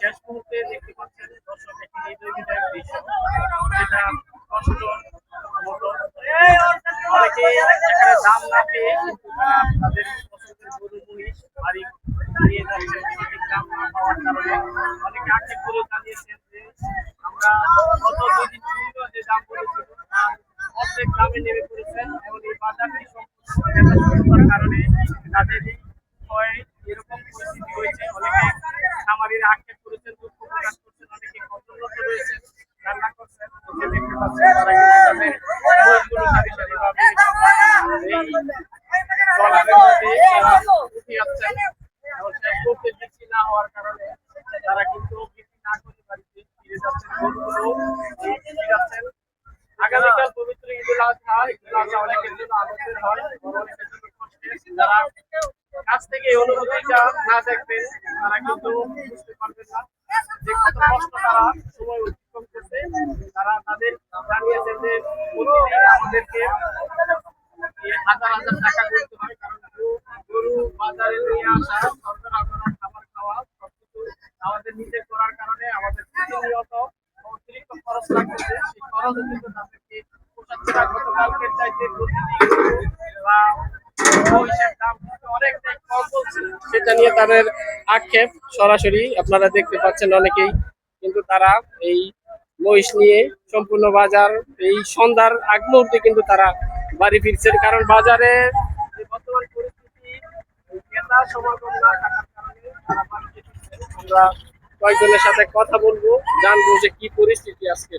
শেষ মুহূর্তে দেখতে পাচ্ছেন দর্শক একটি হৃদয় বিদায়ক দৃশ্য, যেটা কষ্ট মতো অনেকে এখানে দাম না পেয়ে কিন্তু তাদের পছন্দের গরু মহিষ বাড়ি নিয়ে যাচ্ছেন সঠিক দাম না পাওয়ার কারণে। অনেকে আক্ষেপ করে জানিয়েছেন যে আমরা গত 2 দিন পূর্ব যে দাম বলেছিল অর্ধেক দামে নেমে পড়েছেন এবং এই বাজারটি সম্পূর্ণ কারণে তাদের হয় এরকম পরিস্থিতি হয়েছে। অনেকে খামারিরা আক্ষেপ করেছেন, দুঃখ প্রকাশ করছেন, অনেকে কর্মরত রয়েছেন, রান্না করছেন, দেখতে পাচ্ছেন তারা কিন্তু তাদের মহিষগুলো সারি সারিভাবে এই ট্রলারের মধ্যে উঠে যাচ্ছেন এবং শেষ করতে বৃষ্টি না হওয়ার কারণে তারা কিন্তু বৃষ্টি না করে বাড়িতে ফিরে যাচ্ছেন। গরুগুলো ফিরে যাচ্ছেন। আগামীকাল পবিত্র ঈদুল আজহা। ঈদুল আজহা অনেকের জন্য আনন্দের হয়, অনেকের জন্য কষ্টের। যারা কাছ থেকে এই অনুভূতিটা না দেখবেন তারা কিন্তু বুঝতে পারবেন না যে কত কষ্ট তারা সময় অতিক্রম করছে। তারা তাদের জানিয়েছেন যে প্রতিদিন আমাদেরকে হাজার হাজার টাকা করতে হয়, কারণ গরু বাজারে নিয়ে আসা, সরকার আপনারা খাবার খাওয়া সবকিছু আমাদের নিজে করার কারণে আমাদের প্রতিনিয়ত অতিরিক্ত খরচ লাগতেছে। সেই খরচ কিন্তু তাদেরকে পোষাচ্ছে না। গতকালকের চাইতে প্রতিদিন বা মহিষের দাম কিন্তু অনেকটাই কম বলছে, সেটা নিয়ে তাদের আক্ষেপ সরাসরি আপনারা দেখতে পাচ্ছেন। অনেকেই কিন্তু তারা এই মহিষ নিয়ে সম্পূর্ণ বাজার এই সন্ধ্যার আগ মুহূর্তে কিন্তু তারা বাড়ি ফিরছেন, কারণ বাজারে যে বর্তমান পরিস্থিতি ক্রেতা সমাগম না থাকার কারণে তারা বাড়িতে ফিরছেন। আমরা কয়েকজনের সাথে কথা বলবো, জানবো যে কি পরিস্থিতি আজকে।